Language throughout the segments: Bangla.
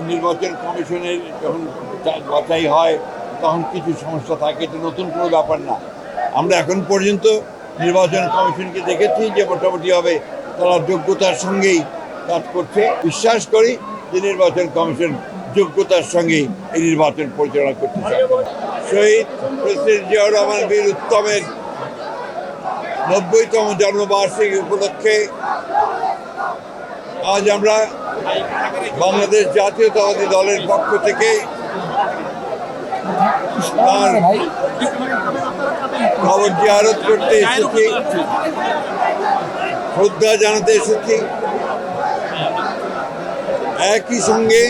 নির্বাচন কমিশনের যখন বাছাই হয় তখন কিছু সমস্যা থাকে, এটা নতুন কোনো ব্যাপার না। আমরা এখন পর্যন্ত নির্বাচন কমিশনকে দেখেছি যে মোটামুটিভাবে তারা যোগ্যতার সঙ্গেই কাজ করছে। বিশ্বাস করি যে নির্বাচন কমিশন যোগ্যতার সঙ্গেই এই নির্বাচন পরিচালনা করতে চায়। শহীদ প্রেসিডেন্ট জিয়াউর রহমান বীর উত্তমের 90তম জন্মবার্ষিকী উপলক্ষে আজ আমরা বাংলাদেশ জাতীয়তাবাদী দলের পক্ষ থেকে তার কবর জিয়ারত করতে এসেছি, শ্রদ্ধা জানাতে এসেছি। একই সঙ্গে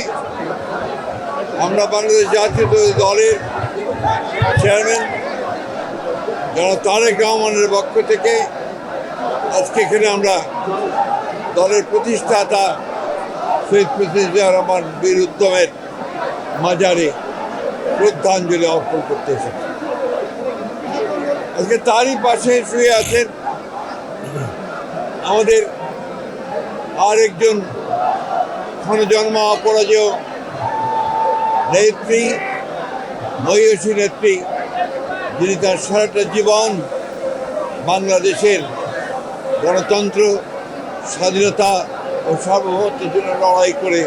আমরা বাংলাদেশ জাতীয়তাবাদী দলের চেয়ারম্যান জনাব তারেক রহমানের পক্ষ থেকে আজকে এখানে আমরা দলের প্রতিষ্ঠাতা শহীদ প্রেসিডেন্ট জিয়াউর রহমান বীর উত্তমের মাজারে শ্রদ্ধাঞ্জলি অর্পণ করতে এসেছি। আজকে তারই পাশে শুয়ে আছেন আমাদের আরেকজন ক্ষণজন্ম অপরাজেয় নেত্রী, মহিষী নেত্রী, যিনি তার সারাটা জীবন বাংলাদেশের গণতন্ত্র, স্বাধীনতা ও সার্বভৌমত্বের জন্য লড়াই করে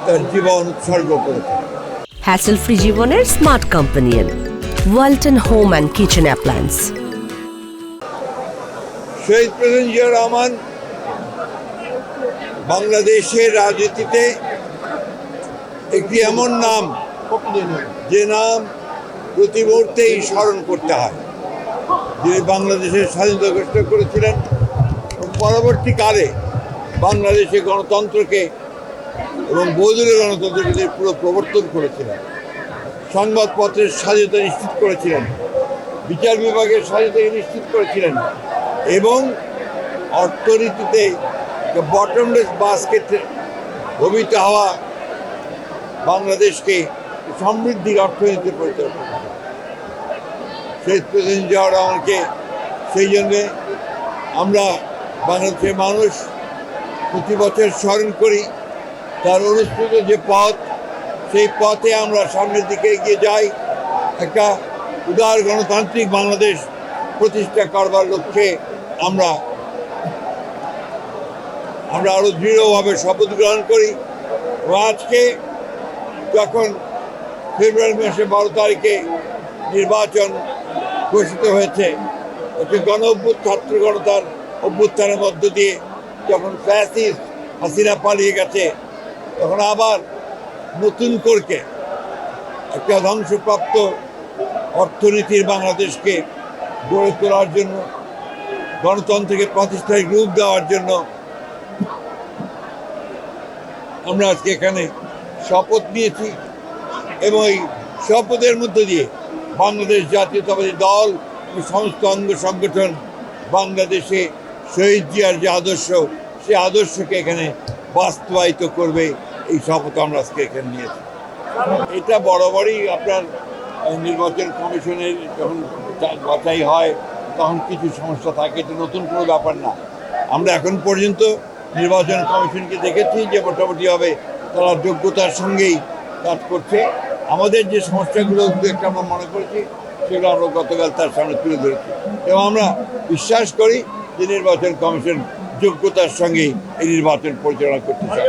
তার জীবন উৎসর্গ করেছেন। হ্যাসেল ফ্রি জীবনের smart companion Walton home and kitchen appliance. শহীদ প্রেসিডেন্ট জিয়াউর রহমান বাংলাদেশের রাজনীতিতে একটি এমন নাম, যে নাম প্রতি মুহূর্তেই স্মরণ করতে হয়। যিনি বাংলাদেশের স্বাধীনতা ঘোষণা করেছিলেন এবং পরবর্তীকালে বাংলাদেশে গণতন্ত্রকে এবং বহুদলীয় গণতন্ত্রকে তিনি পুরো প্রবর্তন করেছিলেন। সংবাদপত্রের স্বাধীনতা নিশ্চিত করেছিলেন, বিচার বিভাগের স্বাধীনতাকে নিশ্চিত করেছিলেন এবং অর্থনীতিতে বটমলেস বাস্কেটে ভবিত হওয়া বাংলাদেশকে সমৃদ্ধির অর্থনীতিতে পরিচালনা করেছেন। শহীদ প্রেসিডেন্ট জিয়াউর রহমানকে সেই জন্যে আমরা বাংলাদেশের মানুষ প্রতি বছর স্মরণ করি। তার অনুসৃত যে পথ, সেই পথে আমরা সামনের দিকে এগিয়ে যাই। একটা উদার গণতান্ত্রিক বাংলাদেশ প্রতিষ্ঠা করবার লক্ষ্যে আমরা আরো দৃঢ়ভাবে শপথ গ্রহণ করি। এবং আজকে যখন ফেব্রুয়ারি মাসে 12 তারিখে নির্বাচন ঘোষিত হয়েছে, একটি ছাত্র গণতার অভ্যুত্থানের মধ্য দিয়ে যখন ফ্যাসিস্ট হাসিনা পালিয়ে গেছে, তখন আবার নতুন করে একটা ধ্বংসপ্রাপ্ত অর্থনীতির বাংলাদেশকে গড়ে তোলার জন্য, গণতন্ত্রকে প্রাতিষ্ঠানিক রূপ দেওয়ার জন্য আমরা আজকে এখানে শপথ নিয়েছি। এবং এই শপথের মধ্য দিয়ে বাংলাদেশ জাতীয়তাবাদী দল এবং সমস্ত অঙ্গ সংগঠন বাংলাদেশে শহীদ জিয়ার যে আদর্শ, সেই আদর্শকে এখানে বাস্তবায়িত করবে, এই শপথ আমরা আজকে এখানে নিয়েছি। এটা বরাবরই আপনার নির্বাচন কমিশনের যখন বাছাই হয় তখন কিছু সমস্যা থাকে, এটা নতুন কোনো ব্যাপার না। আমরা এখন পর্যন্ত নির্বাচন কমিশনকে দেখেছি যে মোটামুটিভাবে তারা যোগ্যতার সঙ্গেই কাজ করছে। আমাদের যে সমস্যাগুলো একটা আমরা মনে করেছি, সেগুলো আমরা গতকাল তার সামনে তুলে ধরেছি এবং আমরা বিশ্বাস করি যে নির্বাচন কমিশন যোগ্যতার সঙ্গেই এই নির্বাচন পরিচালনা করতে চায়।